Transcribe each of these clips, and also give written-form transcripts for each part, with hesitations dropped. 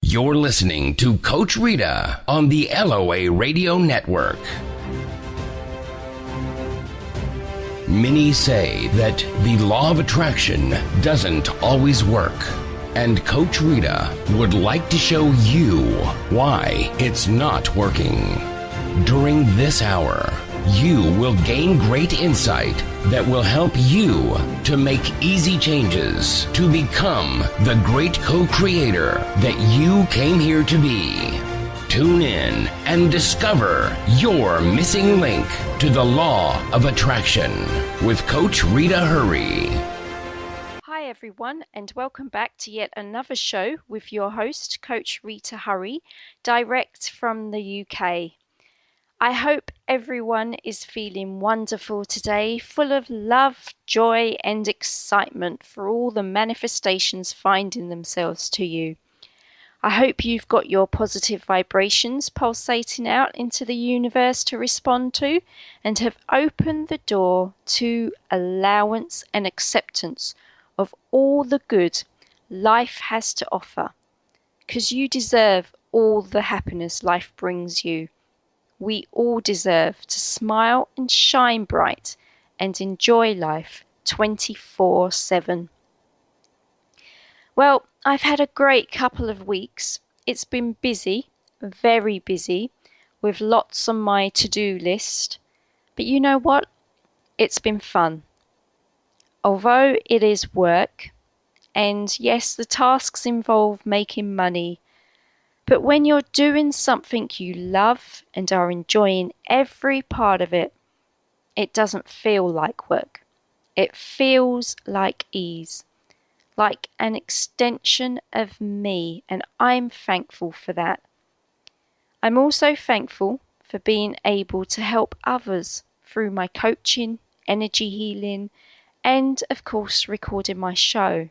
You're listening to Coach Rita on the LOA Radio Network. Many say that the law of attraction doesn't always work, and Coach Rita would like to show you why it's not working. During this hour, you will gain great insight that will help you to make easy changes to become the great co-creator that you came here to be. Tune in and discover your missing link to the law of attraction with Coach Rita Hurry. Hi everyone, and welcome back to yet another show with your host, Coach Rita Hurry, direct from the UK. I hope everyone is feeling wonderful today, full of love, joy, and excitement for all the manifestations finding themselves to you. I hope you've got your positive vibrations pulsating out into the universe to respond to and have opened the door to allowance and acceptance of all the good life has to offer, because you deserve all the happiness life brings you. We all deserve to smile and shine bright and enjoy life 24/7. Well, I've had a great couple of weeks. It's been busy, very busy, with lots on my to-do list. But you know what? It's been fun. Although it is work, and yes, the tasks involve making money, but when you're doing something you love and are enjoying every part of it, it doesn't feel like work. It feels like ease, like an extension of me, and I'm thankful for that. I'm also thankful for being able to help others through my coaching, energy healing, and of course recording my show.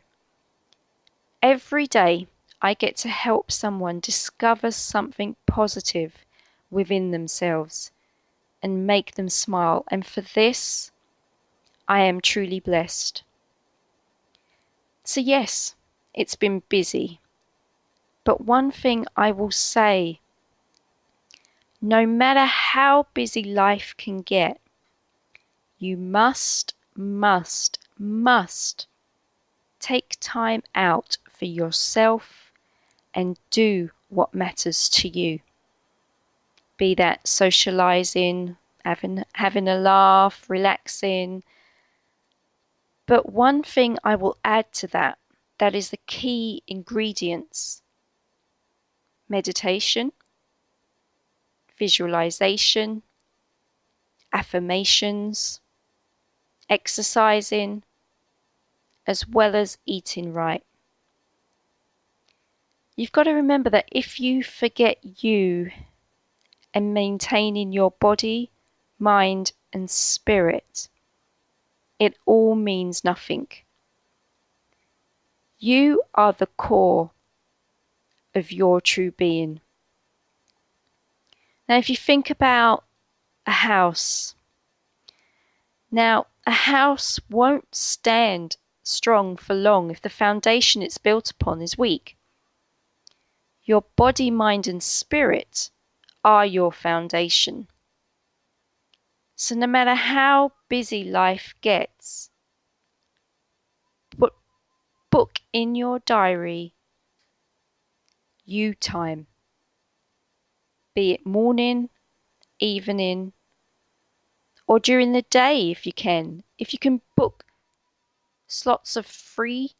Every day I get to help someone discover something positive within themselves and make them smile, and for this I am truly blessed. So yes, it's been busy, but one thing I will say, no matter how busy life can get, you must take time out for yourself and do what matters to you. Be that socializing, having a laugh, relaxing. But one thing I will add to that is the key ingredients: meditation, visualization, affirmations, exercising, as well as eating right. You've got to remember that if you forget you and maintaining your body, mind, and spirit, it all means nothing. You are the core of your true being. Now, if you think about a house, now a house won't stand strong for long if the foundation it's built upon is weak. Your body, mind, and spirit are your foundation. So no matter how busy life gets, book in your diary you time. Be it morning, evening, or during the day if you can. If you can book slots of free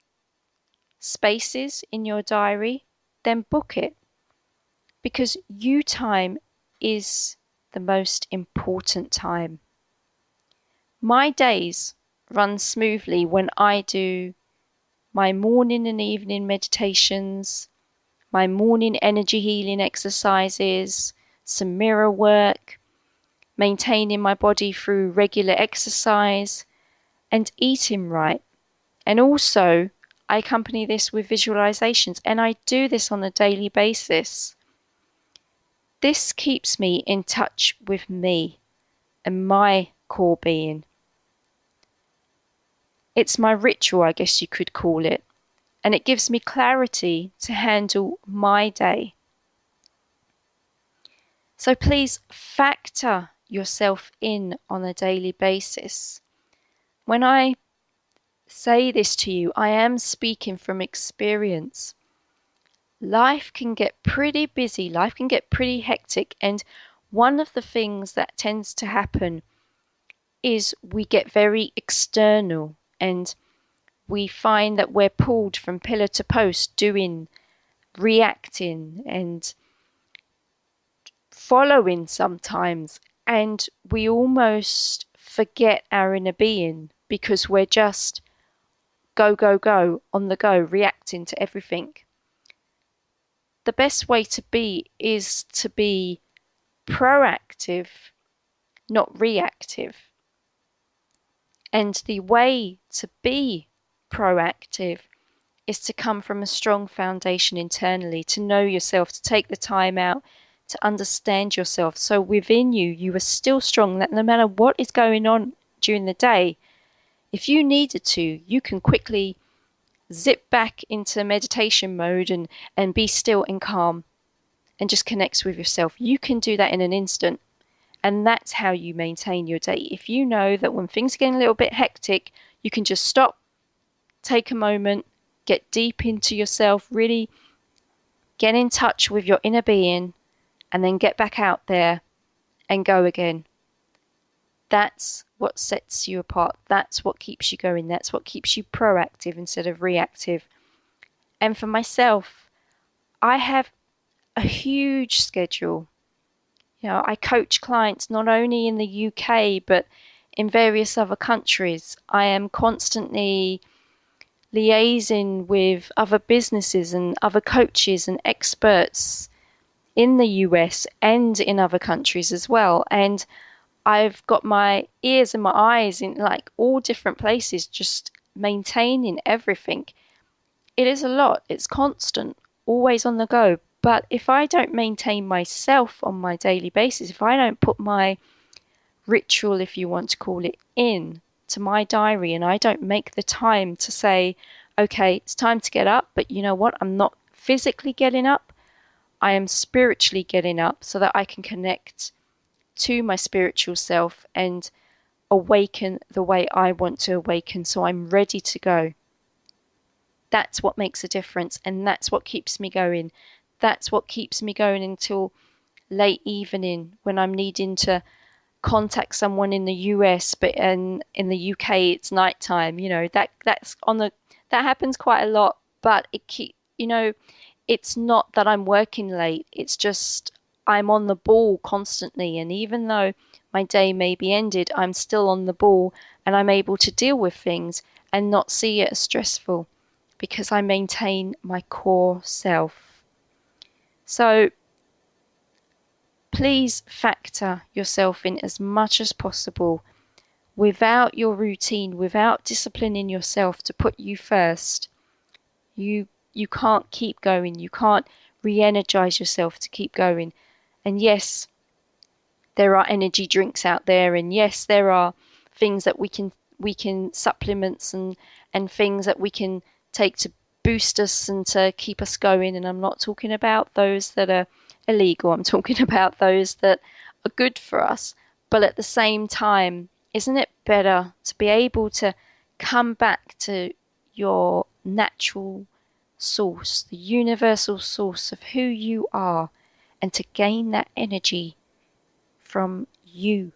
spaces in your diary, then book it, because you time is the most important time. My days run smoothly when I do my morning and evening meditations, my morning energy healing exercises, some mirror work, maintaining my body through regular exercise, and eating right. And also, I accompany this with visualizations, and I do this on a daily basis. This keeps me in touch with me and my core being. It's my ritual, I guess you could call it, and it gives me clarity to handle my day. So please factor yourself in on a daily basis. When I say this to you, I am speaking from experience. Life can get pretty busy, life can get pretty hectic, and one of the things that tends to happen is we get very external and we find that we're pulled from pillar to post, doing, reacting, and following sometimes, and we almost forget our inner being because we're just go, go, go, on the go, reacting to everything. The best way to be is to be proactive, not reactive. And the way to be proactive is to come from a strong foundation internally, to know yourself, to take the time out to understand yourself. So within you, you are still strong, that no matter what is going on during the day, if you needed to, you can quickly zip back into meditation mode and be still and calm and just connect with yourself. You can do that in an instant. And that's how you maintain your day. If you know that when things are getting a little bit hectic, you can just stop, take a moment, get deep into yourself, really get in touch with your inner being, and then get back out there and go again. That's what sets you apart. That's what keeps you going. That's what keeps you proactive instead of reactive. And for myself, I have a huge schedule. You know, I coach clients not only in the UK, but in various other countries. I am constantly liaising with other businesses and other coaches and experts in the US and in other countries as well. And I've got my ears and my eyes in like all different places, just maintaining everything. It is a lot. It's constant, always on the go. But if I don't maintain myself on my daily basis, if I don't put my ritual, if you want to call it, in to my diary, and I don't make the time to say, okay, it's time to get up, but you know what? I'm not physically getting up. I am spiritually getting up so that I can connect to my spiritual self and awaken the way I want to awaken, so I'm ready to go. That's what makes a difference, and that's what keeps me going. That's what keeps me going until late evening when I'm needing to contact someone in the US, but in the UK it's nighttime. You know, that happens quite a lot, but it's not that I'm working late. It's just I'm on the ball constantly, and even though my day may be ended, I'm still on the ball and I'm able to deal with things and not see it as stressful because I maintain my core self. So please factor yourself in as much as possible. Without your routine, without disciplining yourself to put you first, you can't keep going. You can't re-energize yourself to keep going. And yes, there are energy drinks out there, and yes, there are things that we can supplements and things that we can take to boost us and to keep us going. And I'm not talking about those that are illegal. I'm talking about those that are good for us. But at the same time, isn't it better to be able to come back to your natural source, the universal source of who you are, and to gain that energy from you?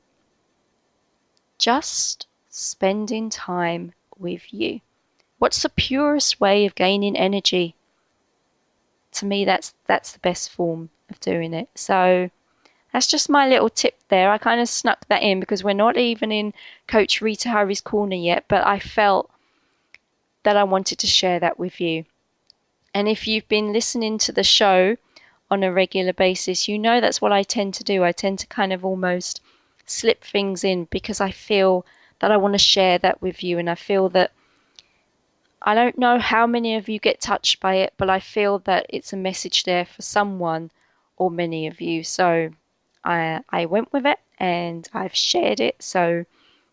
Just spending time with you. What's the purest way of gaining energy? To me, that's the best form of doing it. So that's just my little tip there. I kind of snuck that in because we're not even in Coach Rita Harry's corner yet, but I felt that I wanted to share that with you. And if you've been listening to the show on a regular basis, you know that's what I tend to do. I tend to kind of almost slip things in because I feel that I want to share that with you, and I feel that I don't know how many of you get touched by it, but I feel that it's a message there for someone or many of you. So I went with it and I've shared it. So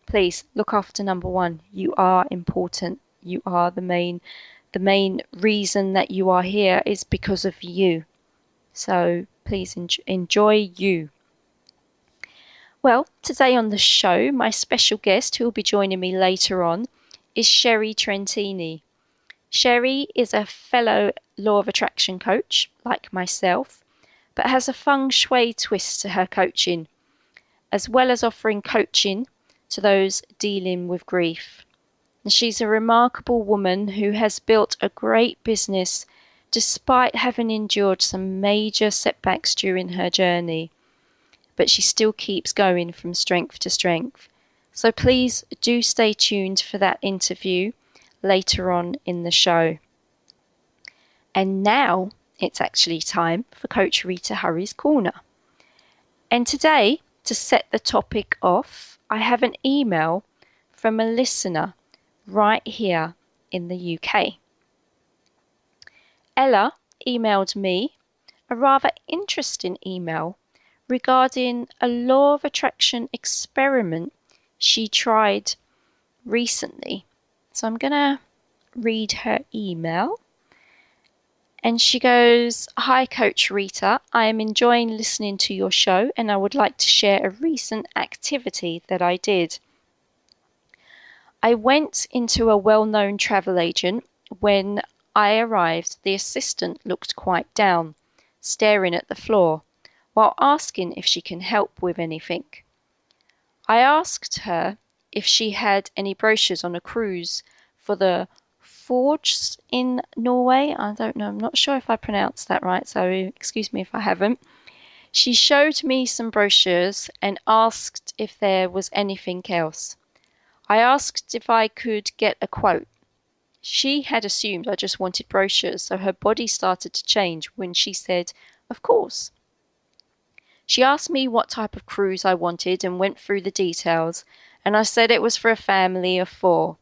please look after number one. You are important. You are the main the main reason that you are here is because of you. So please enjoy you. Well, today on the show, my special guest who will be joining me later on is Sherry Trentini. Sherry is a fellow law of attraction coach, like myself, but has a feng shui twist to her coaching, as well as offering coaching to those dealing with grief. And she's a remarkable woman who has built a great business despite having endured some major setbacks during her journey. But she still keeps going from strength to strength. So please do stay tuned for that interview later on in the show. And now it's actually time for Coach Rita Hurry's Corner. And today, to set the topic off, I have an email from a listener right here in the UK. Ella emailed me a rather interesting email regarding a law of attraction experiment she tried recently. So I'm going to read her email. And she goes, "Hi Coach Rita, I am enjoying listening to your show and I would like to share a recent activity that I did. I went into a well-known travel agent. When I arrived, the assistant looked quite down, staring at the floor, while asking if she can help with anything. I asked her if she had any brochures on a cruise for the Fjords in Norway. I don't know, I'm not sure if I pronounced that right, so excuse me if I haven't. She showed me some brochures and asked if there was anything else. I asked if I could get a quote. She had assumed I just wanted brochures, so her body started to change when she said, of course. She asked me what type of cruise I wanted and went through the details, and I said it was for a family of 4.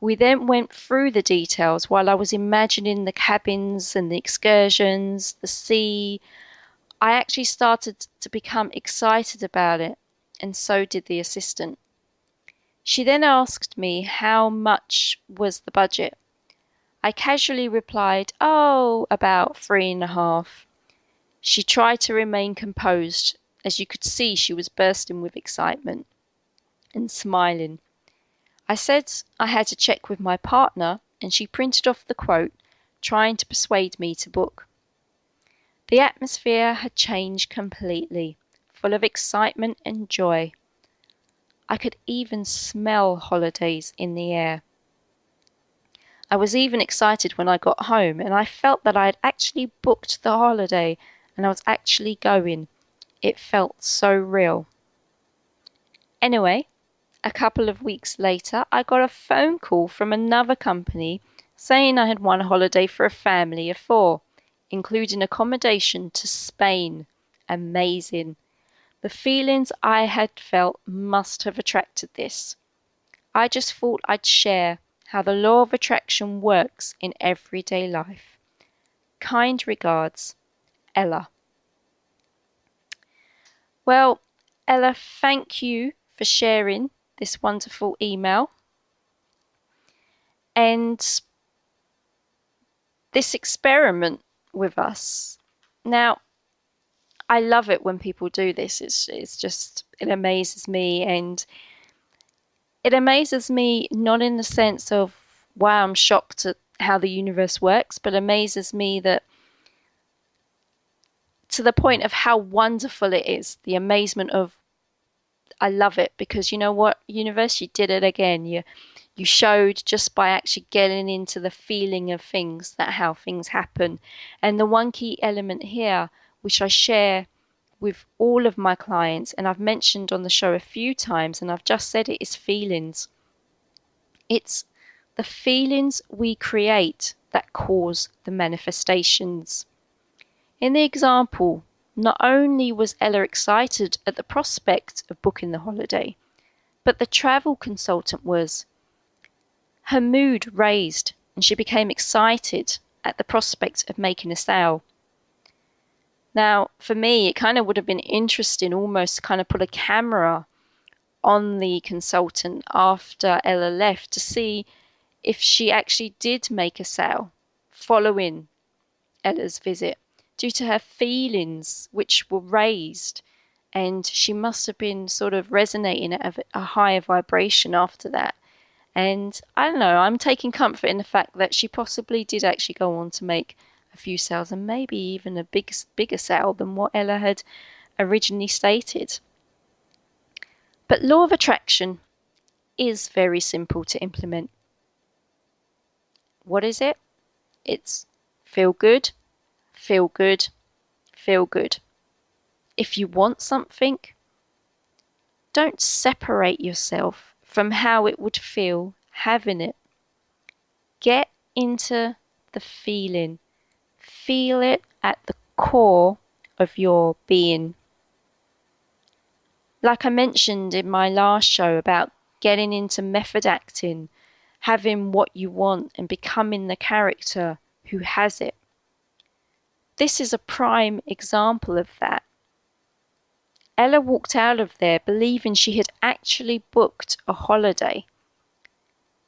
We then went through the details while I was imagining the cabins and the excursions, the sea. I actually started to become excited about it, and so did the assistant. She then asked me how much was the budget. I casually replied, about 3.5. She tried to remain composed. As you could see, she was bursting with excitement and smiling. I said I had to check with my partner, and she printed off the quote, trying to persuade me to book. The atmosphere had changed completely, full of excitement and joy. I could even smell holidays in the air. I was even excited when I got home, and I felt that I had actually booked the holiday and I was actually going. It felt so real. Anyway, a couple of weeks later, I got a phone call from another company saying I had won a holiday for a family of 4, including accommodation to Spain. Amazing. The feelings I had felt must have attracted this. I just thought I'd share how the law of attraction works in everyday life. Kind regards, Ella." Well, Ella, thank you for sharing this wonderful email and this experiment with us. Now, I love it when people do this. It amazes me, and it amazes me not in the sense of, wow, I'm shocked at how the universe works, but amazes me that to the point of how wonderful it is, the amazement of, I love it, because you know what, universe, you did it again. You showed just by actually getting into the feeling of things, that how things happen. And the one key element here, which I share with all of my clients, and I've mentioned on the show a few times, and I've just said it, is feelings. It's the feelings we create that cause the manifestations. In the example, not only was Ella excited at the prospect of booking the holiday, but the travel consultant was. Her mood raised and she became excited at the prospect of making a sale. Now, for me, it kind of would have been interesting almost to kind of put a camera on the consultant after Ella left to see if she actually did make a sale following Ella's visit due to her feelings which were raised, and she must have been sort of resonating at a higher vibration after that. And I don't know, I'm taking comfort in the fact that she possibly did actually go on to make a few sales, and maybe even a bigger sale than what Ella had originally stated. But law of attraction is very simple to implement. What is it? It's feel good, feel good, feel good. If you want something, don't separate yourself from how it would feel having it. Get into the feeling. Feel it at the core of your being. Like I mentioned in my last show about getting into method acting, having what you want and becoming the character who has it. This is a prime example of that. Ella walked out of there believing she had actually booked a holiday.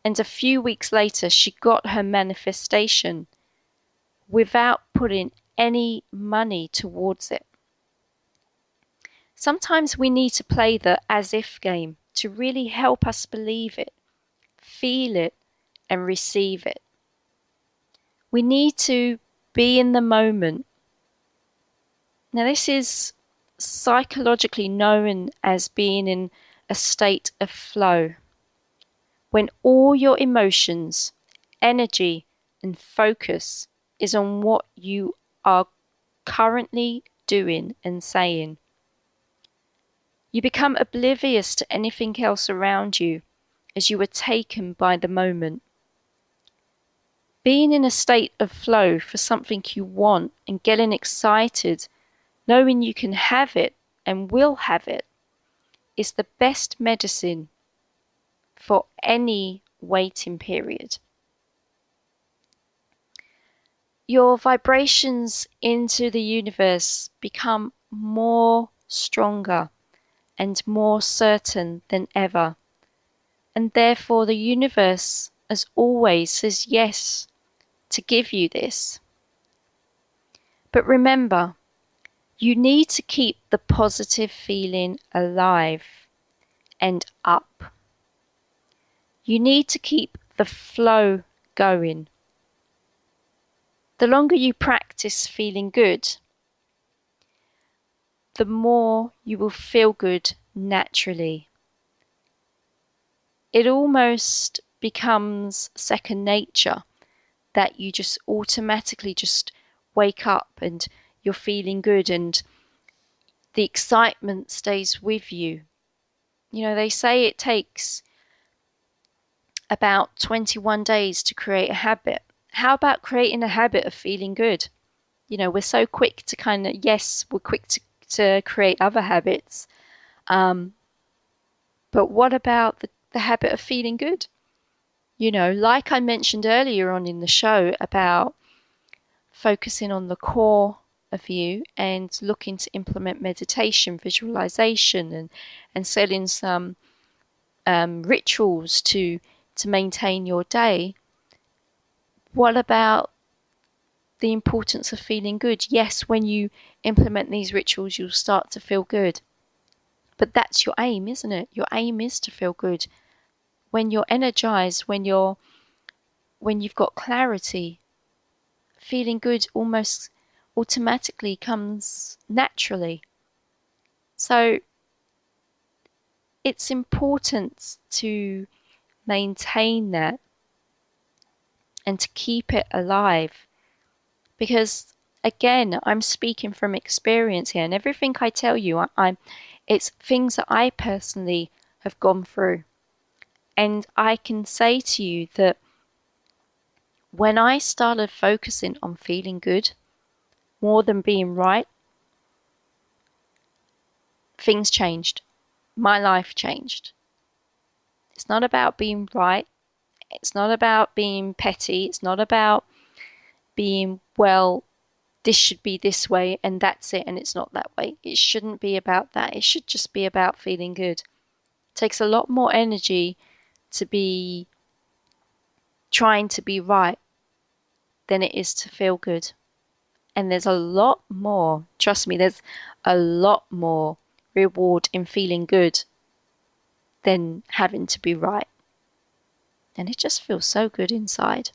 And a few weeks later, she got her manifestation without putting any money towards it. Sometimes we need to play the as if game to really help us believe it, feel it, and receive it. We need to be in the moment. Now, this is psychologically known as being in a state of flow, when all your emotions, energy, and focus is on what you are currently doing and saying. You become oblivious to anything else around you as you are taken by the moment. Being in a state of flow for something you want and getting excited, knowing you can have it and will have it, is the best medicine for any waiting period. Your vibrations into the universe become more stronger and more certain than ever. And therefore the universe, as always, says yes to give you this. But remember, you need to keep the positive feeling alive and up. You need to keep the flow going. The longer you practice feeling good, the more you will feel good naturally. It almost becomes second nature that you just automatically just wake up and you're feeling good and the excitement stays with you. You know, they say it takes about 21 days to create a habit. How about creating a habit of feeling good? You know, we're so quick to we're quick to create other habits. But what about the habit of feeling good? You know, like I mentioned earlier on in the show about focusing on the core of you and looking to implement meditation, visualization, and setting some rituals to maintain your day. What about the importance of feeling good? Yes, when you implement these rituals, you'll start to feel good. But that's your aim, isn't it? Your aim is to feel good. When you're energized, when you've got clarity, feeling good almost automatically comes naturally. So it's important to maintain that and to keep it alive, because again, I'm speaking from experience here, and everything I tell you, it's things that I personally have gone through. And I can say to you that when I started focusing on feeling good more than being right, things changed. My life changed. It's not about being right. It's not about being petty. It's not about being, well, this should be this way and that's it and it's not that way. It shouldn't be about that. It should just be about feeling good. It takes a lot more energy to be trying to be right than it is to feel good. And there's a lot more, trust me, there's a lot more reward in feeling good than having to be right. And it just feels so good inside.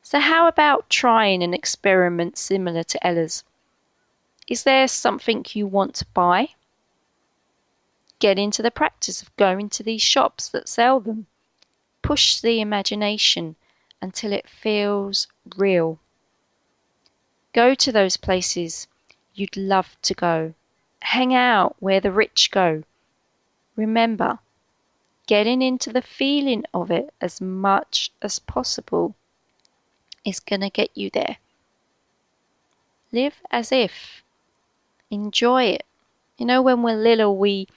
So how about trying an experiment similar to Ella's? Is there something you want to buy? Get into the practice of going to these shops that sell them. Push the imagination until it feels real. Go to those places you'd love to go. Hang out where the rich go. Remember, getting into the feeling of it as much as possible is going to get you there. Live as if. Enjoy it. You know, when we're little, we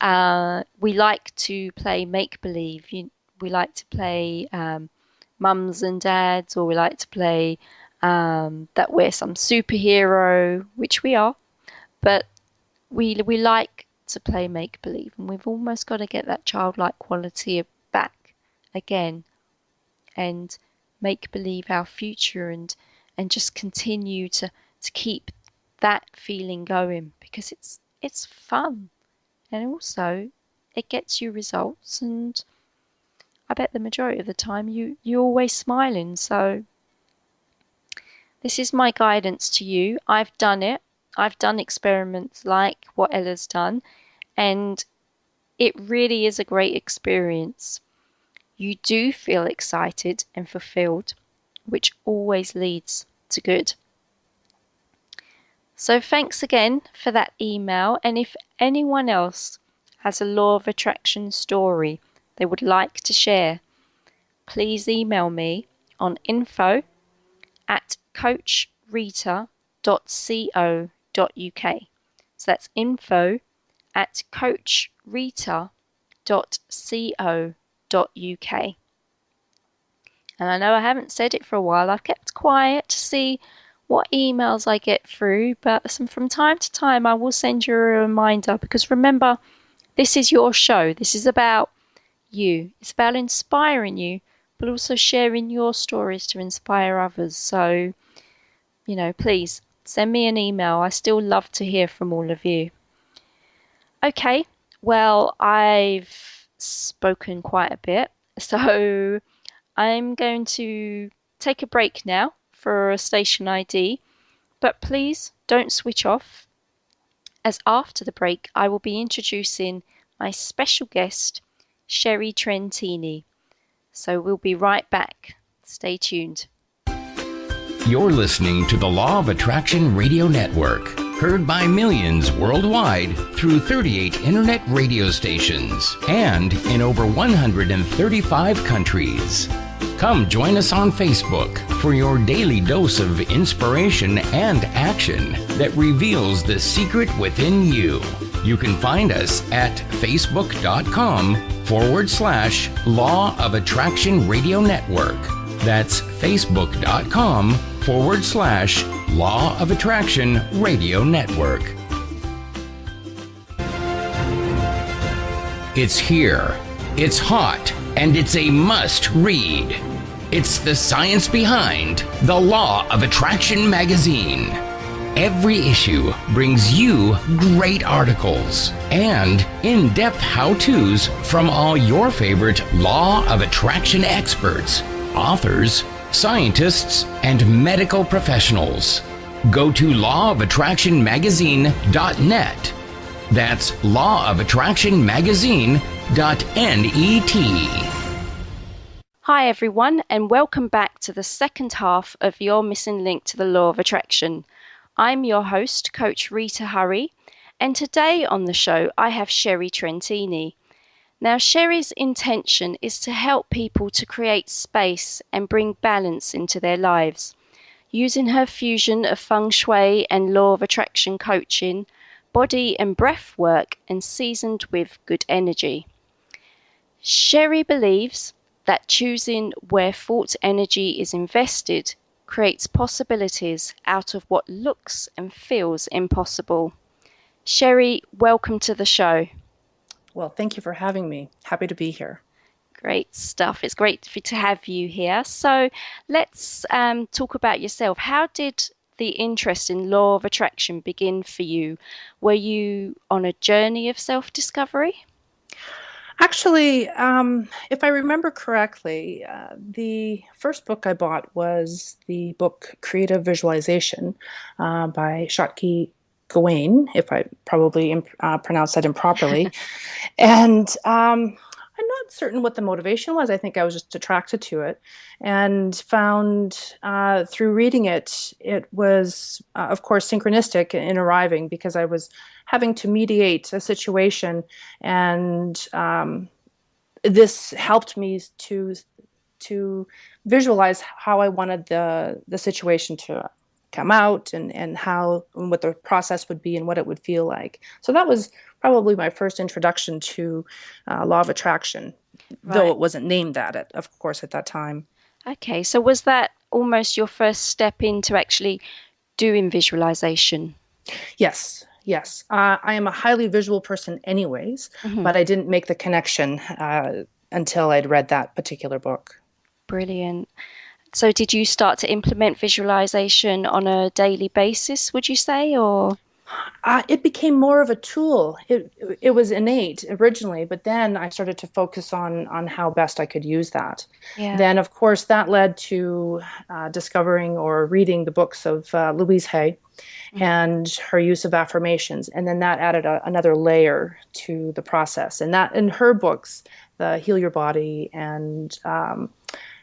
like to play make-believe. We like to play mums and dads, or we like to play that we're some superhero, which we are, but we like to play make-believe, and we've almost got to get that childlike quality back again and make believe our future, and just continue to keep that feeling going, because it's fun, and also it gets you results, and I bet the majority of the time you're always smiling. So this is my guidance to you. I've done it. I've done experiments like what Ella's done, and it really is a great experience. You do feel excited and fulfilled, which always leads to good. So thanks again for that email, and if anyone else has a law of attraction story they would like to share, please email me on info@coachrita.co.uk. So that's info@coachrita.co.uk. And I know I haven't said it for a while. I've kept quiet to see what emails I get through, but from time to time I will send you a reminder, because remember, this is your show. This is about you. It's about inspiring you, but also sharing your stories to inspire others. So, please send me an email. I still love to hear from all of you. Okay, well, I've spoken quite a bit, so I'm going to take a break now for a station ID, but please don't switch off, as after the break I will be introducing my special guest, Sherry Trentini. So we'll be right back. Stay tuned. You're listening to the Law of Attraction Radio Network, heard by millions worldwide through 38 internet radio stations and in over 135 countries. Come join us on Facebook for your daily dose of inspiration and action that reveals the secret within you. You can find us at facebook.com/Law of Attraction Radio Network. That's facebook.com/Law of Attraction Radio Network. It's here, it's hot, and it's a must read. It's the science behind the Law of Attraction magazine. Every issue brings you great articles and in-depth how-tos from all your favorite Law of Attraction experts, authors, scientists, and medical professionals. Go to lawofattractionmagazine.net. That's lawofattractionmagazine.net. Hi everyone, and welcome back to the second half of Your Missing Link to the Law of Attraction. I'm your host, Coach Rita Hurry, and today on the show I have Sherry Trentini. Now, Sherry's intention is to help people to create space and bring balance into their lives, using her fusion of feng shui and law of attraction coaching, body and breath work, and seasoned with good energy. Sherry believes that choosing where thought energy is invested creates possibilities out of what looks and feels impossible. Sherry, welcome to the show. Well, thank you for having me. Happy to be here. Great stuff. It's great to have you here. So let's talk about yourself. How did the interest in law of attraction begin for you? Were you on a journey of self-discovery? Actually, if I remember correctly, the first book I bought was the book Creative Visualization by Shotki Gawain, if I probably pronounced that improperly. And I'm not certain what the motivation was. I think I was just attracted to it and found through reading it, it was, of course, synchronistic in arriving because I was having to mediate a situation, and this helped me to visualize how I wanted the situation to come out, and how and what the process would be and what it would feel like. So that was probably my first introduction to law of attraction, though Right. it wasn't named that, of course, at that time. Okay. So was that almost your first step into actually doing visualization? Yes, yes. I am a highly visual person, anyways, Hmm. but I didn't make the connection until I'd read that particular book. Brilliant. So did you start to implement visualization on a daily basis, would you say, or? It became more of a tool. It was innate originally, but then I started to focus on how best I could use that. Yeah. Then, of course, that led to discovering or reading the books of Louise Hay Mhm. and her use of affirmations, and then that added another layer to the process. And that in her books, the Heal Your Body and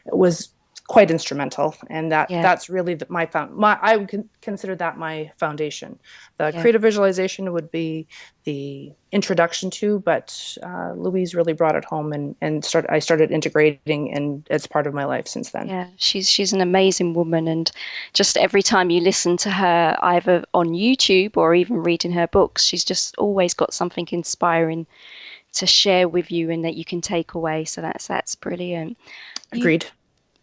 was quite instrumental, and Yeah. that's really my I would consider that my foundation. The Yeah. creative visualization would be the introduction to, but Louise really brought it home, and I started integrating, and it's part of my life since then. Yeah, she's an amazing woman, and just every time you listen to her, either on YouTube or even reading her books, she's just always got something inspiring to share with you and that you can take away. So that's brilliant. You Agreed.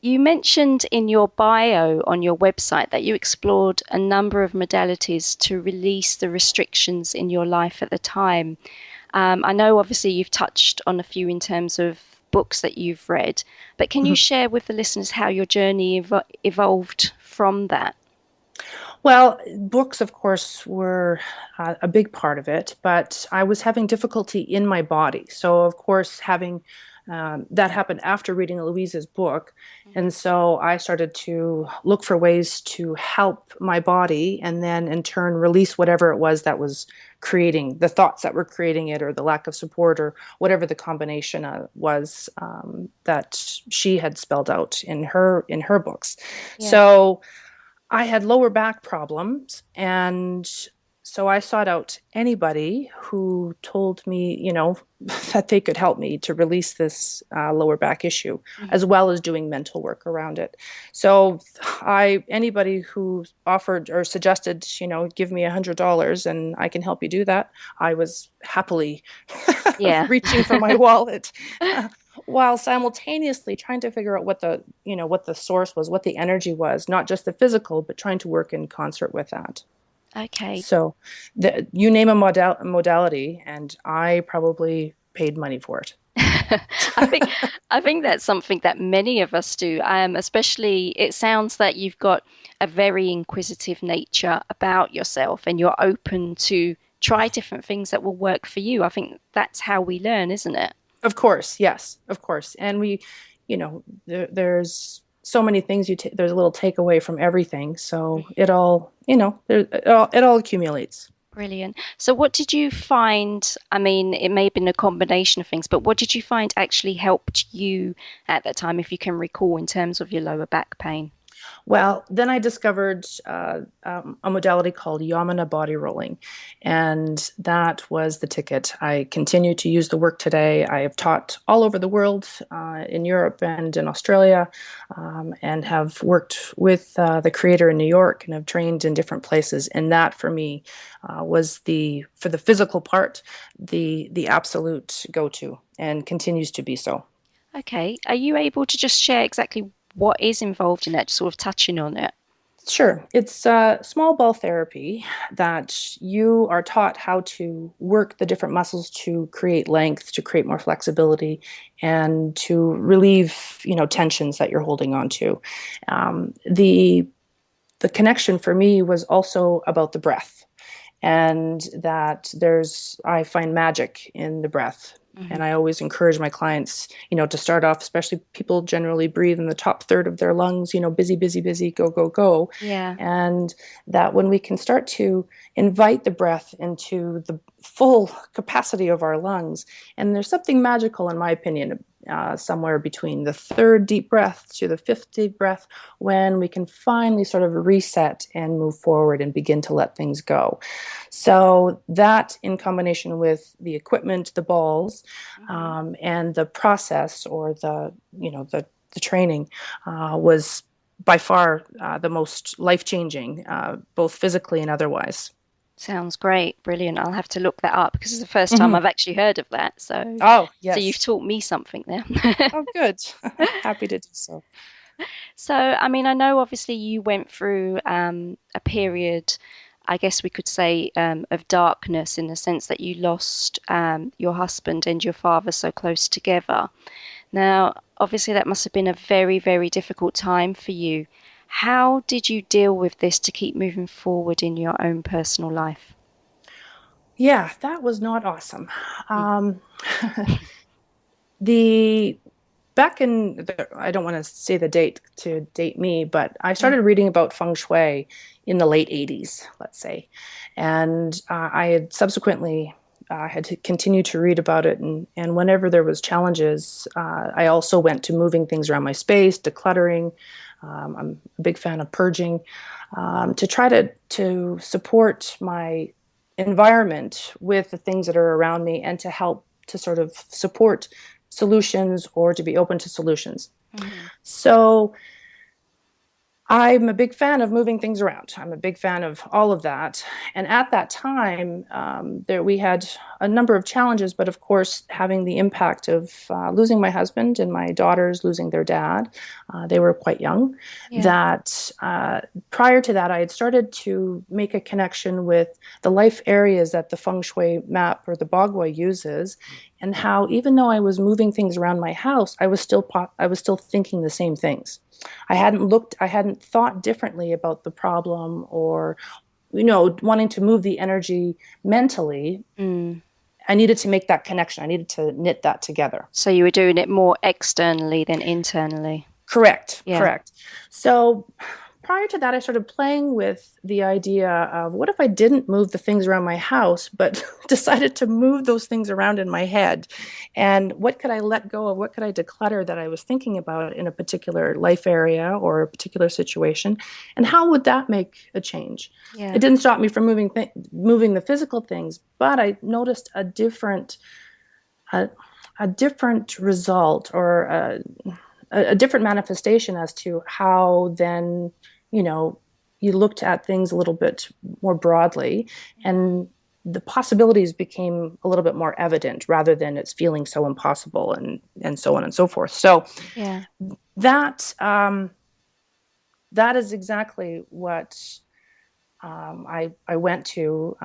you mentioned in your bio on your website that you explored a number of modalities to release the restrictions in your life at the time. I know obviously you've touched on a few in terms of books that you've read, but can you share with the listeners how your journey evolved from that? Well, books, of course, were a big part of it, but I was having difficulty in my body. So, of course, having that happened after reading Louise's book. And so I started to look for ways to help my body and then, in turn, release whatever it was that was creating the thoughts that were creating it, or the lack of support, or whatever the combination was that she had spelled out in her books. Yeah. So I had lower back problems, and so I sought out anybody who told me, that they could help me to release this lower back issue, Mhm. as well as doing mental work around it. So anybody who offered or suggested, give me $100 and I can help you do that, I was happily Yeah. reaching for my wallet. While simultaneously trying to figure out what the source was, what the energy was, not just the physical, but trying to work in concert with that. Okay. So you name a modality, and I probably paid money for it. I think I think that's something that many of us do. Especially it sounds that you've got a very inquisitive nature about yourself and you're open to try different things that will work for you. I think that's how we learn, isn't it? Of course, yes, of course. And there's so many things there's a little takeaway from everything. So it all, it all accumulates. Brilliant. So what did you find? I mean, it may have been a combination of things, but what did you find actually helped you at that time, if you can recall, in terms of your lower back pain? Well, then I discovered a modality called Yamana body rolling, and that was the ticket. I continue to use the work today. I have taught all over the world, in Europe and in Australia, and have worked with the creator in New York, and have trained in different places. And that, for me, was for the physical part, the absolute go-to, and continues to be so. Okay. Are you able to just share exactly what is involved in that, just sort of touching on it? Sure. It's small ball therapy that you are taught how to work the different muscles to create length, to create more flexibility, and to relieve, tensions that you're holding on to. The connection for me was also about the breath, and that I find magic in the breath. Hmm. And I always encourage my clients, to start off, especially people generally breathe in the top third of their lungs, busy, busy, busy, go, go, go. Yeah. And that when we can start to invite the breath into the full capacity of our lungs, and there's something magical, in my opinion, somewhere between the third deep breath to the fifth deep breath, when we can finally sort of reset and move forward and begin to let things go. So that, in combination with the equipment, the balls, Hmm. and the process, or the training, was by far the most life changing, both physically and otherwise. Sounds great. Brilliant. I'll have to look that up because it's the first time Hmm. I've actually heard of that. So, Oh, you've yes. taught me something there. Oh, good. Happy to do so. So, I mean, I know obviously you went through a period, I guess we could say, of darkness in the sense that you lost your husband and your father so close together. Now, obviously, that must have been a very, very difficult time for you. How did you deal with this to keep moving forward in your own personal life? Yeah, that was not awesome. Mm. Um, the back in I don't want to say the date to date me, but I Yeah. started reading about feng shui in the late 80s, let's say. And I had subsequently had to continue to read about it. And whenever there was challenges, I also went to moving things around my space, decluttering. I'm a big fan of purging, to try to support my environment with the things that are around me, and to help to sort of support solutions, or to be open to solutions. Hmm. So I'm a big fan of moving things around. I'm a big fan of all of that. And at that time, there we had a number of challenges, but of course, having the impact of losing my husband and my daughters losing their dad, they were quite young. Yeah. That prior to that, I had started to make a connection with the life areas that the feng shui map, or the bagua, uses, and how even though I was moving things around my house, I was still thinking the same things. I hadn't thought differently about the problem, or, wanting to move the energy mentally. Mm. I needed to make that connection. I needed to knit that together. So you were doing it more externally than internally. Correct, Yeah. correct. So prior to that, I started playing with the idea of, what if I didn't move the things around my house, but decided to move those things around in my head? And what could I let go of? What could I declutter that I was thinking about in a particular life area or a particular situation? And how would that make a change? It Yeah. didn't stop me from moving the physical things, but I noticed a, a different result, or a different manifestation, as to how then, you know, you looked at things a little bit more broadly, and the possibilities became a little bit more evident, rather than it's feeling so impossible, and so on and so forth. So Yeah. that that is exactly what I went to,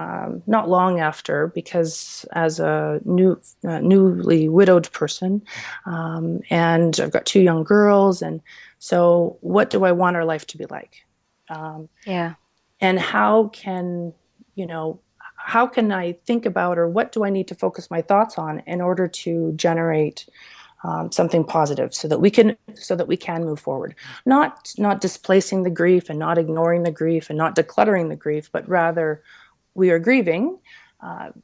not long after, because as a newly widowed person, and I've got two young girls, and so what do I want our life to be like? Um, Yeah. and you know, how can I think about, or what do I need to focus my thoughts on in order to generate something positive, so that we can move forward, not displacing the grief, and not ignoring the grief, and not decluttering the grief, but rather we are grieving.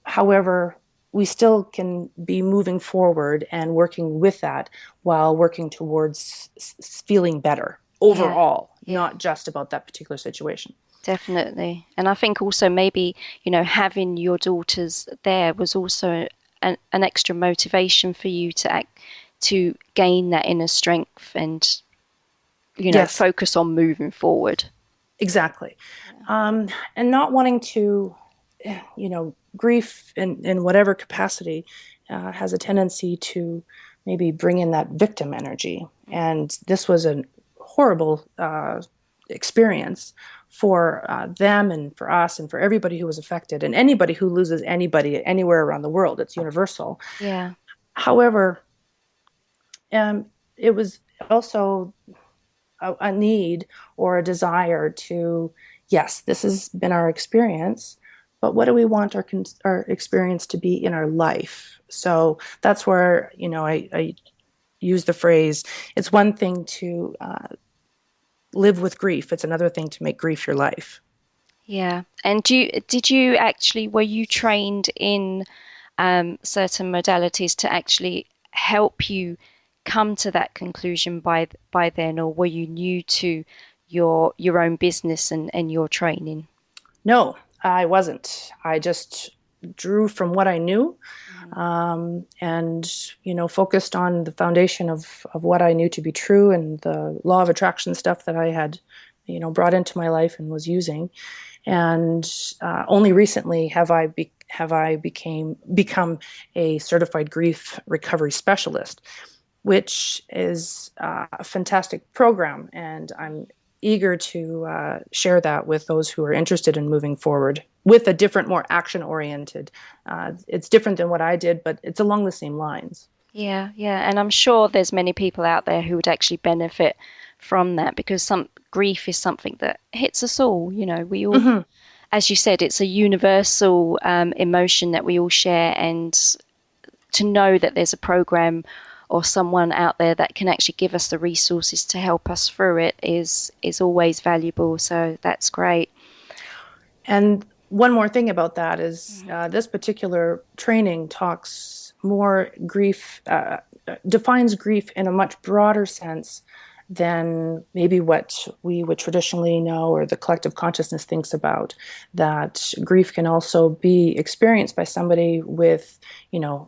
However, we still can be moving forward and working with that, while working towards feeling better Yeah. overall, Yeah. not just about that particular situation. Definitely. And I think also maybe, having your daughters there was also an extra motivation for you to gain that inner strength and, Yes, focus on moving forward. exactly. And not wanting to, grief in whatever capacity has a tendency to maybe bring in that victim energy. And this was a horrible experience for them and for us and for everybody who was affected and anybody who loses anybody anywhere around the world. It's universal. Yeah. However, it was also a need or a desire to, yes, this has been our experience, but what do we want our experience to be in our life? So that's where, I use the phrase, it's one thing to live with grief. It's another thing to make grief your life. Yeah. And did you actually, were you trained in certain modalities to actually help you come to that conclusion by then, or were you new to your own business and your training? No, I wasn't. I just drew from what I knew, Mhm. and focused on the foundation of what I knew to be true and the law of attraction stuff that I had brought into my life and was using. And only recently have I become a certified grief recovery specialist, which is a fantastic program, and I'm eager to share that with those who are interested in moving forward with a different, more action oriented. It's different than what I did, but it's along the same lines. Yeah, yeah, and I'm sure there's many people out there who would actually benefit from that because some grief is something that hits us all. We all, Hmm. as you said, it's a universal emotion that we all share, and to know that there's a program or someone out there that can actually give us the resources to help us through it is always valuable. So that's great. And one more thing about that is Mhm. this particular training talks more grief, defines grief in a much broader sense than maybe what we would traditionally know or the collective consciousness thinks about. That grief can also be experienced by somebody with,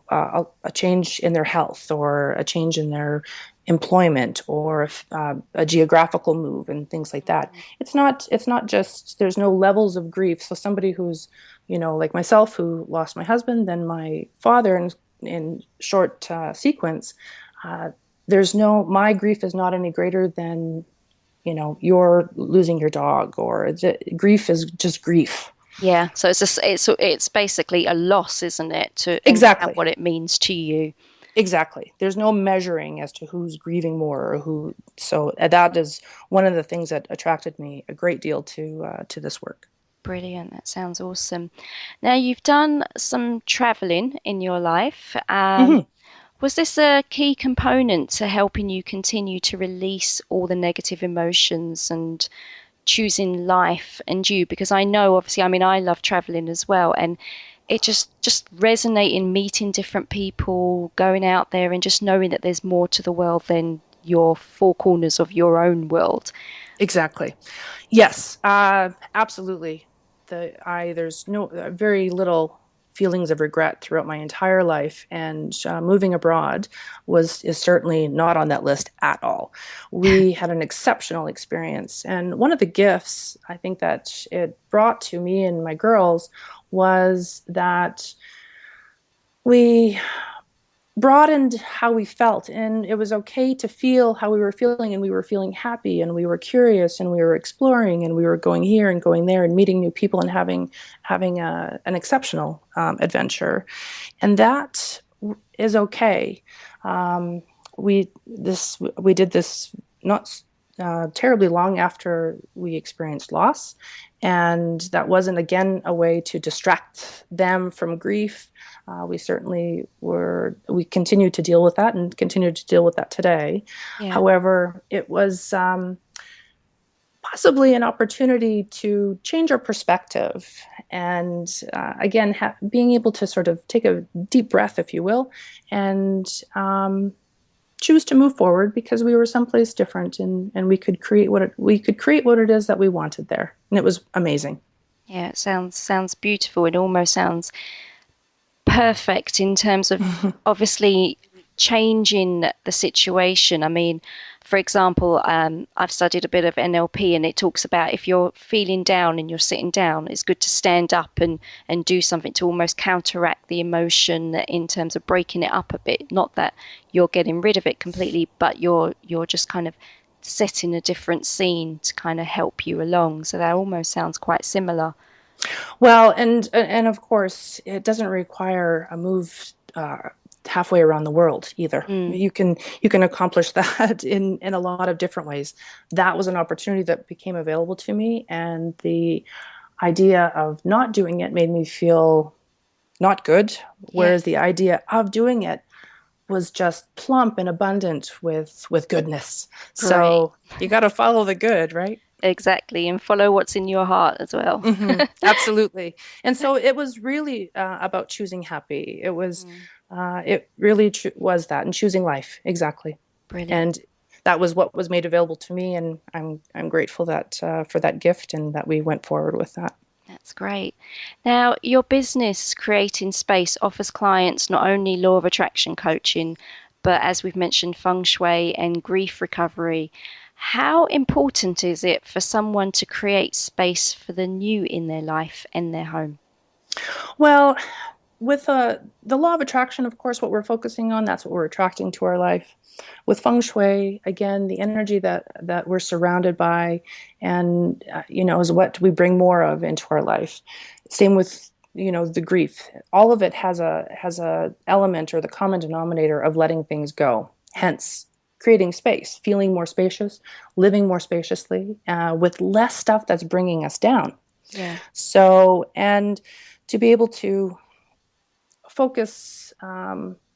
a change in their health or a change in their employment or a geographical move and things like that. It's not just, there's no levels of grief. So somebody who's, like myself, who lost my husband, then my father in short sequence, uh, there's no, my grief is not any greater than, you're losing your dog, or grief is just grief. Yeah, so it's basically a loss, isn't it, to and Exactly. what it means to you. Exactly. There's no measuring as to who's grieving more or who. So that is one of the things that attracted me a great deal to this work. Brilliant. That sounds awesome. Now, you've done some traveling in your life. Hmm. Was this a key component to helping you continue to release all the negative emotions and choosing life and you? Because I know, obviously, I mean, I love traveling as well, and it just resonating, meeting different people, going out there, and just knowing that there's more to the world than your four corners of your own world. Exactly. Yes, absolutely. There's no very little feelings of regret throughout my entire life, and moving abroad is certainly not on that list at all. We had an exceptional experience, and one of the gifts I think that it brought to me and my girls was that we broadened how we felt, and it was okay to feel how we were feeling, and we were feeling happy, and we were curious, and we were exploring, and we were going here and going there and meeting new people and having an exceptional adventure, and that is okay. um, we did this not terribly long after we experienced loss, and that wasn't again a way to distract them from grief. We continued to deal with that and continue to deal with that today. Yeah. However, it was possibly an opportunity to change our perspective, and again, being able to sort of take a deep breath, if you will, and choose to move forward because we were someplace different, and we could create what it is that we wanted there, and it was amazing. Yeah, it sounds beautiful. It almost sounds perfect in terms of obviously changing the situation. I mean, for example, I've studied a bit of NLP, and it talks about if you're feeling down and you're sitting down, it's good to stand up and do something to almost counteract the emotion in terms of breaking it up a bit. Not that you're getting rid of it completely, but you're just kind of set in a different scene to kind of help you along. So that almost sounds quite similar. Well, and of course, it doesn't require a move halfway around the world either. Mm, You can accomplish that in a lot of different ways. That was an opportunity that became available to me, and the idea of not doing it made me feel not good, whereas the yes, idea of doing it was just plump and abundant with goodness. great. So you got to follow the good, right? Exactly. And follow what's in your heart as well. Absolutely. And so it was really about choosing happy. Mm, It really was that, and choosing life. Exactly. brilliant. And that was what was made available to me. And I'm grateful that for that gift and that we went forward with that. That's great. Now, your business, Creating Space, offers clients not only law of attraction coaching, but as we've mentioned, feng shui and grief recovery. How important is it for someone to create space for the new in their life and their home? Well, with the law of attraction, of course, what we're focusing on, that's what we're attracting to our life. With feng shui, again, the energy that we're surrounded by, and is what we bring more of into our life. Same with the grief. All of it has a element or the common denominator of letting things go. Hence, creating space, feeling more spacious, living more spaciously, with less stuff that's bringing us down. Yeah. So, and to be able to focus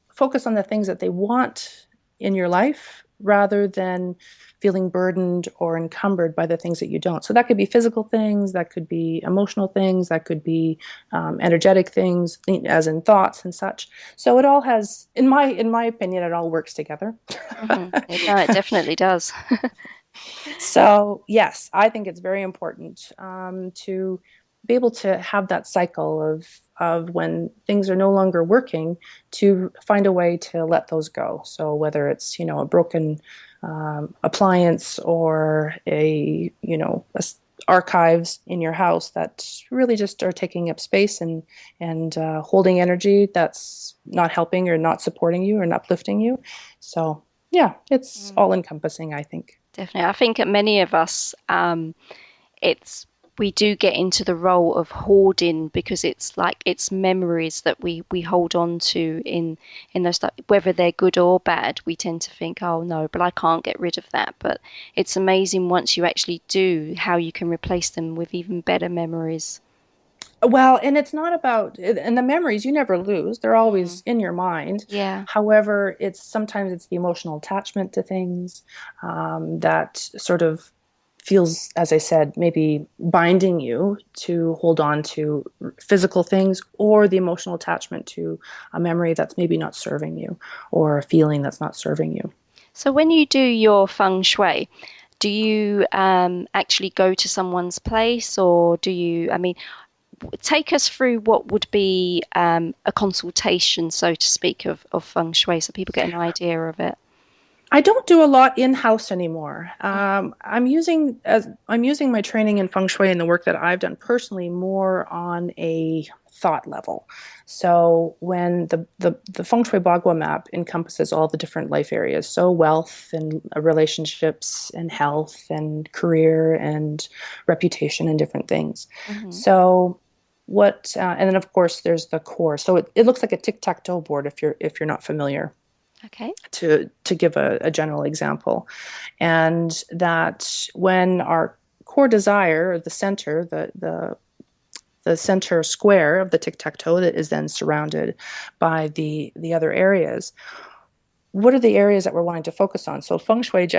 focus on the things that they want in your life rather than feeling burdened or encumbered by the things that you don't. So that could be physical things, that could be emotional things, that could be energetic things, as in thoughts and such. So it all has, in my opinion, it all works together. No, it definitely does. So yes, I think it's very important to be able to have that cycle of when things are no longer working, to find a way to let those go. So whether it's a broken appliance or archives in your house that really just are taking up space and holding energy that's not helping or not supporting you or not uplifting you. So yeah, it's Mm, all encompassing, I think. definitely. I think at many of us, it's we do get into the role of hoarding because it's like it's memories that we hold on to in those stuff, whether they're good or bad. We tend to think, oh no, but I can't get rid of that. But it's amazing once you actually do how you can replace them with even better memories. Well, and it's not about, and the memories you never lose. They're Mm, always in your mind. yeah. However, it's the emotional attachment to things that sort of feels, as I said, maybe binding you to hold on to physical things, or the emotional attachment to a memory that's maybe not serving you, or a feeling that's not serving you. So when you do your feng shui, do you actually go to someone's place, or do you, I mean, take us through what would be a consultation, so to speak, of feng shui so people get an idea of it. I don't do a lot in-house anymore. I'm using my training in feng shui and the work that I've done personally more on a thought level. So when the feng shui bagua map encompasses all the different life areas, so wealth and relationships and health and career and reputation and different things. Hmm. So and then of course there's the core. So it looks like a tic-tac-toe board if you're not familiar, Okay. to give a general example. And that when our core desire, the center, the center square of the tic-tac-toe that is then surrounded by the other areas, what are the areas that we're wanting to focus on? So feng shui,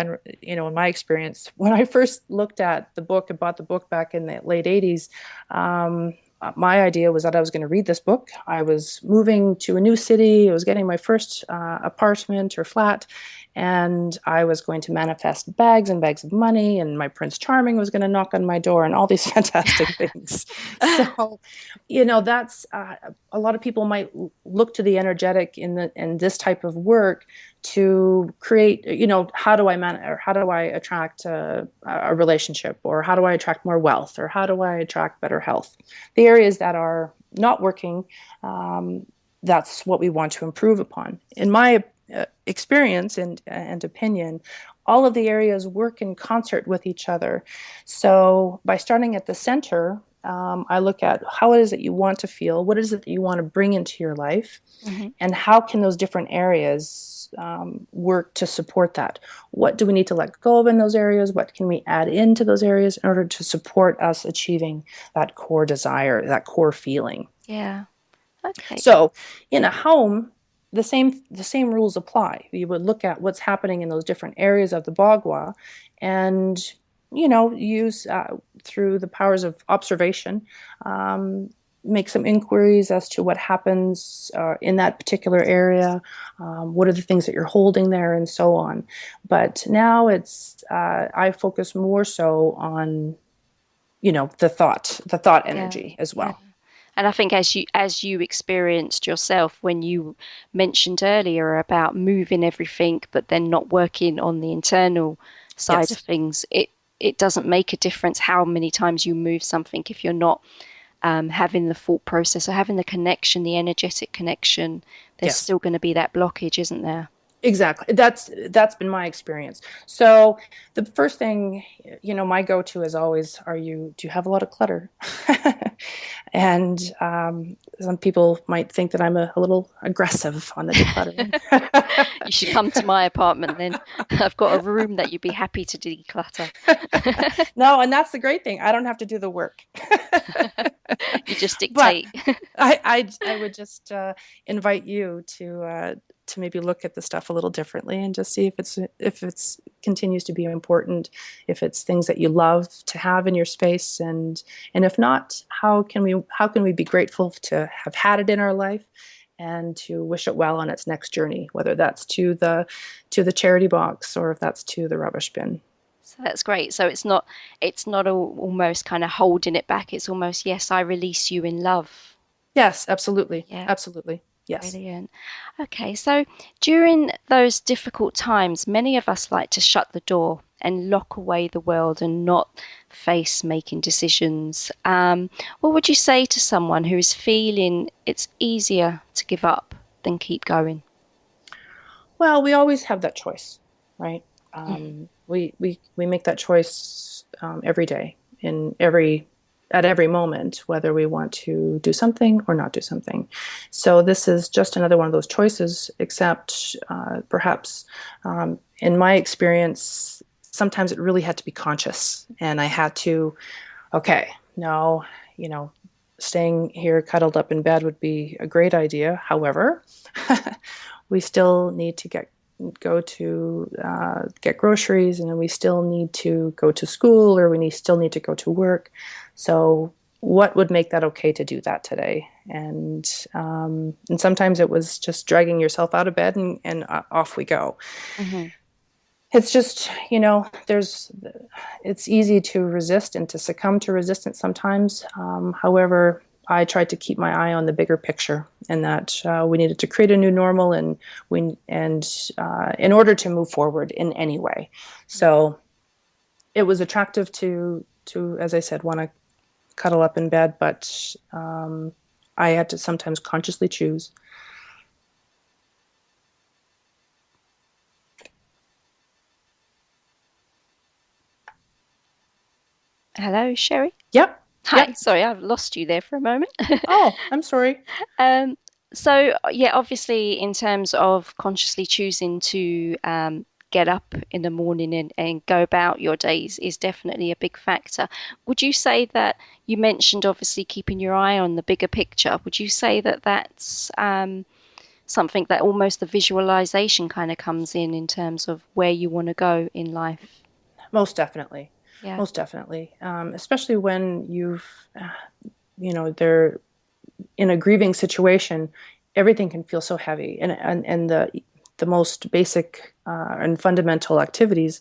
in my experience, when I first looked at the book and bought the book back in the late 80s, my idea was that I was going to read this book. I was moving to a new city. I was getting my first apartment or flat, and I was going to manifest bags and bags of money, and my Prince Charming was going to knock on my door, and all these fantastic things. So, that's a lot of people might look to the energetic in this type of work to create, how do I or how do I attract a relationship, or how do I attract more wealth, or how do I attract better health? The areas that are not working, that's what we want to improve upon. In my experience and opinion, all of the areas work in concert with each other. So by starting at the center, I look at how it is that you want to feel, what is it that you want to bring into your life, Hmm. and how can those different areas work to support that. What do we need to let go of in those areas? What can we add into those areas in order to support us achieving that core desire, that core feeling? Yeah. Okay. So in a home, the same rules apply. You would look at what's happening in those different areas of the bagua, and use through the powers of observation, um, make some inquiries as to what happens in that particular area, what are the things that you're holding there, and so on. But now I focus more so on the thought Yeah. energy as Yeah. well. And I think as you experienced yourself when you mentioned earlier about moving everything, but then not working on the internal side of Yes. things, it doesn't make a difference how many times you move something if you're not having the thought process or having the connection, the energetic connection. There's Yes. still going to be that blockage, isn't there? Exactly. That's been my experience. So the first thing, my go-to is always, do you have a lot of clutter? And some people might think that I'm a little aggressive on the decluttering. You should come to my apartment then. I've got a room that you'd be happy to declutter. No, and that's the great thing. I don't have to do the work. You just But dictate. I would just invite you to maybe look at the stuff a little differently and just see if it's continues to be important, if it's things that you love to have in your space, and if not, how can we be grateful to have had it in our life, and to wish it well on its next journey, whether that's to the charity box or if that's to the rubbish bin. So that's great. So it's not almost kind of holding it back. It's almost, yes, I release you in love. Yes, absolutely, Yeah, absolutely, yes. brilliant. Okay, so during those difficult times, many of us like to shut the door and lock away the world and not face making decisions. What would you say to someone who is feeling it's easier to give up than keep going? Well, we always have that choice, right? Mhm. We make that choice every day, at every moment, whether we want to do something or not do something. So this is just another one of those choices, except perhaps in my experience, sometimes it really had to be conscious, and I had to, okay, no, you know, staying here cuddled up in bed would be a great idea. However, we still need to get groceries, and then we still need to go to school, or still need to go to work. So what would make that okay to do that today? And sometimes it was just dragging yourself out of bed, and off we go. Mhm. It's just, it's easy to resist and to succumb to resistance sometimes. However, I tried to keep my eye on the bigger picture, and that we needed to create a new normal, and in order to move forward in any way. So it was attractive to, as I said, want to cuddle up in bed, but I had to sometimes consciously choose. Hello, Sherry. Yep, Hi, yep. sorry, I've lost you there for a moment. Oh, I'm sorry. Um, so yeah, obviously, in terms of consciously choosing to get up in the morning and go about your days is definitely a big factor. Would you say that you mentioned obviously keeping your eye on the bigger picture? Would you say that that's something that almost the visualization kind of comes in terms of where you want to go in life? Most definitely. Yeah. Most definitely. Especially when they're in a grieving situation, everything can feel so heavy, and the most basic and fundamental activities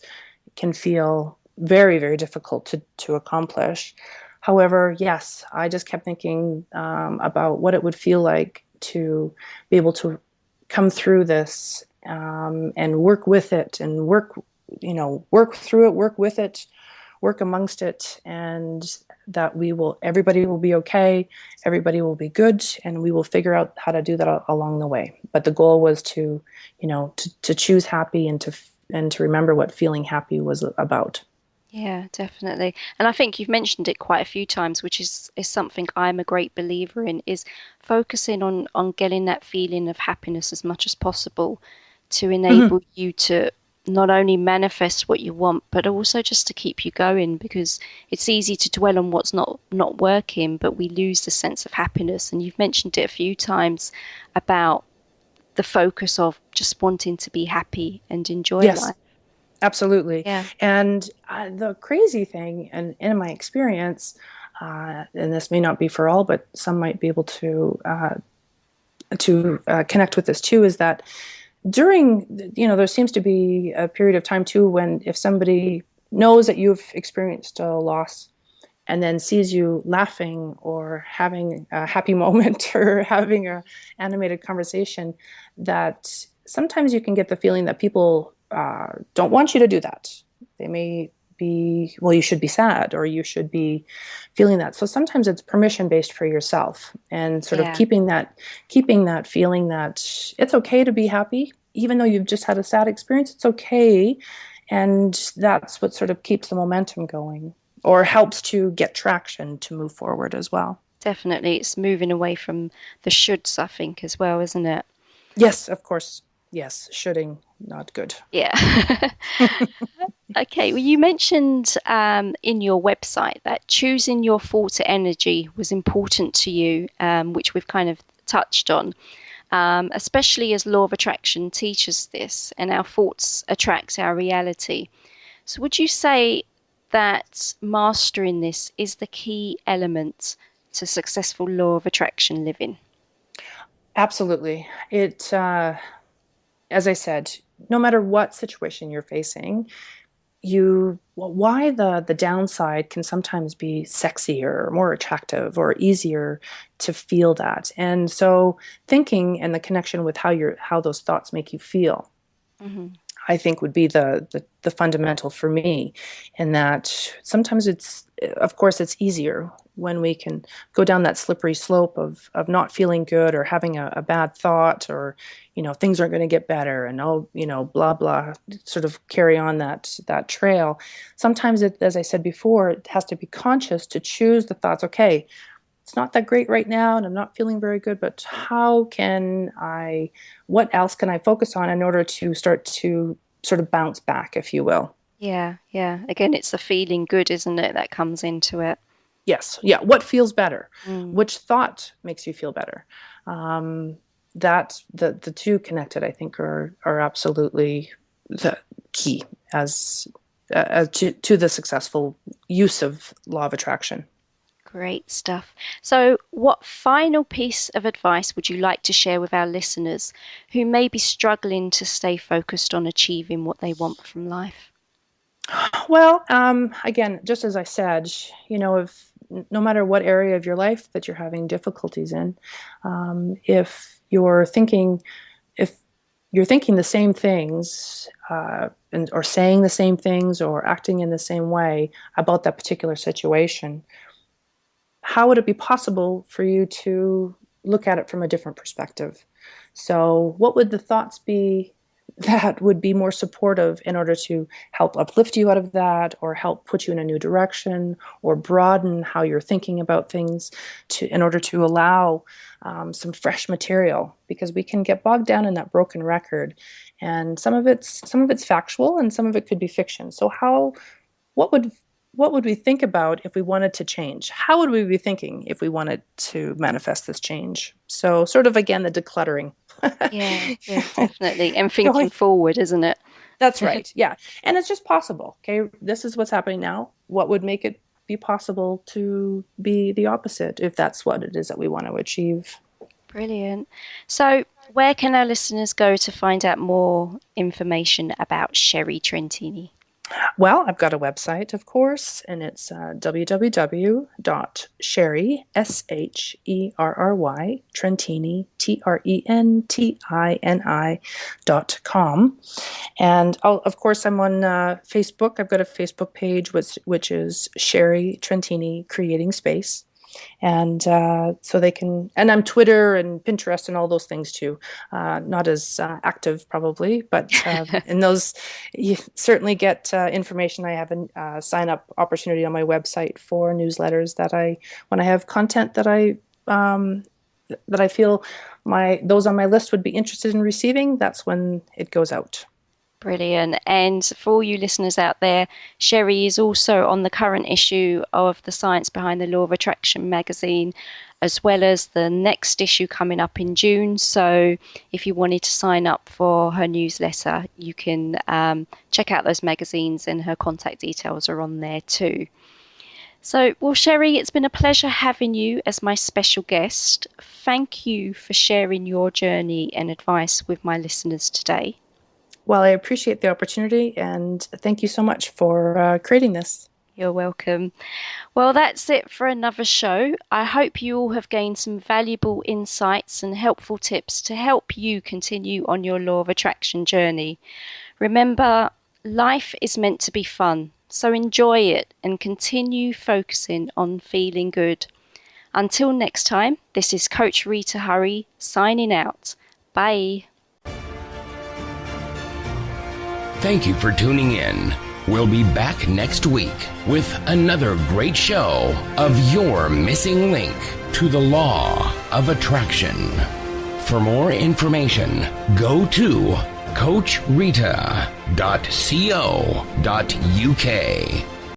can feel very, very difficult to accomplish. However, yes, I just kept thinking about what it would feel like to be able to come through this, and work with it, and work through it, work with it, work amongst it, and that everybody will be okay, everybody will be good, and we will figure out how to do that along the way. But the goal was to choose happy, and and to remember what feeling happy was about. Yeah, definitely. And I think you've mentioned it quite a few times, which is something I'm a great believer in, is focusing on getting that feeling of happiness as much as possible to Mhm. enable you to not only manifest what you want, but also just to keep you going, because it's easy to dwell on what's not working, but we lose the sense of happiness. And you've mentioned it a few times about the focus of just wanting to be happy and enjoy Yes. life. Absolutely. Yeah. And the crazy thing, and in my experience, and this may not be for all, but some might be able to connect with this too, is that during, there seems to be a period of time too when if somebody knows that you've experienced a loss and then sees you laughing or having a happy moment or having a animated conversation, that sometimes you can get the feeling that people don't want you to do that. They may be, well, you should be sad or you should be feeling that. So sometimes it's permission based for yourself and sort of Yeah. keeping that feeling that it's okay to be happy, even though you've just had a sad experience. It's okay, and that's what sort of keeps the momentum going or helps to get traction to move forward as well. Definitely, it's moving away from the shoulds, I think, as well, isn't it? Yes, of course. Yes, shoulding, not good. Yeah. Okay, well, you mentioned in your website that choosing your thought energy was important to you, which we've kind of touched on, especially as law of attraction teaches this, and our thoughts attract our reality. So, would you say that mastering this is the key element to successful law of attraction living? Absolutely. As I said, no matter what situation you're facing, why the downside can sometimes be sexier or more attractive or easier to feel that. And so thinking and the connection with how those thoughts make you feel, Hmm. I think would be the fundamental for me, in that sometimes of course it's easier when we can go down that slippery slope of not feeling good or having a bad thought, or things aren't going to get better, and blah blah, sort of carry on that trail. Sometimes as I said before, it has to be conscious to choose the thoughts. Okay, it's not that great right now and I'm not feeling very good, but what else can I focus on in order to start to sort of bounce back, if you will? Yeah, yeah. Again, it's the feeling good, isn't it, that comes into it. Yes. Yeah. What feels better? Mm, Which thought makes you feel better? Um, that the two connected, I think, are absolutely the key to the successful use of law of attraction. great stuff. So, what final piece of advice would you like to share with our listeners who may be struggling to stay focused on achieving what they want from life? Well, again, just as I said, if no matter what area of your life that you're having difficulties in, if you're thinking the same things, and or saying the same things or acting in the same way about that particular situation, how would it be possible for you to look at it from a different perspective? So, what would the thoughts be that would be more supportive in order to help uplift you out of that, or help put you in a new direction, or broaden how you're thinking about things, in order to allow some fresh material? Because we can get bogged down in that broken record, and some of it's factual, and some of it could be fiction. So what would what would we think about if we wanted to change? How would we be thinking if we wanted to manifest this change? So, sort of again, the decluttering. Yeah, yeah, definitely. And Going, thinking forward, isn't it? that's right. Yeah. And it's just possible. Okay. This is what's happening now. What would make it be possible to be the opposite, if that's what it is that we want to achieve? Brilliant. So, where can our listeners go to find out more information about Sherry Trentini? Well, I've got a website, of course, and it's www.sherry, SHERRY, Trentini, TRENTINI.com. And of course, I'm on Facebook. I've got a Facebook page which is Sherry Trentini Creating Space. And so they can, and I'm Twitter and Pinterest and all those things too. Not as active probably, but in those, you certainly get information. I have a sign up opportunity on my website for newsletters when I have content that I feel those on my list would be interested in receiving, that's when it goes out. Brilliant. And for all you listeners out there, Sherry is also on the current issue of The Science Behind the Law of Attraction magazine, as well as the next issue coming up in June. So if you wanted to sign up for her newsletter, you can check out those magazines, and her contact details are on there too. So, well, Sherry, it's been a pleasure having you as my special guest. Thank you for sharing your journey and advice with my listeners today. Well, I appreciate the opportunity, and thank you so much for creating this. You're welcome. Well, that's it for another show. I hope you all have gained some valuable insights and helpful tips to help you continue on your law of attraction journey. Remember, life is meant to be fun, so enjoy it and continue focusing on feeling good. Until next time, this is Coach Rita Hurry signing out. Bye. Thank you for tuning in. We'll be back next week with another great show of your missing link to the law of attraction. For more information, go to coachrita.co.uk.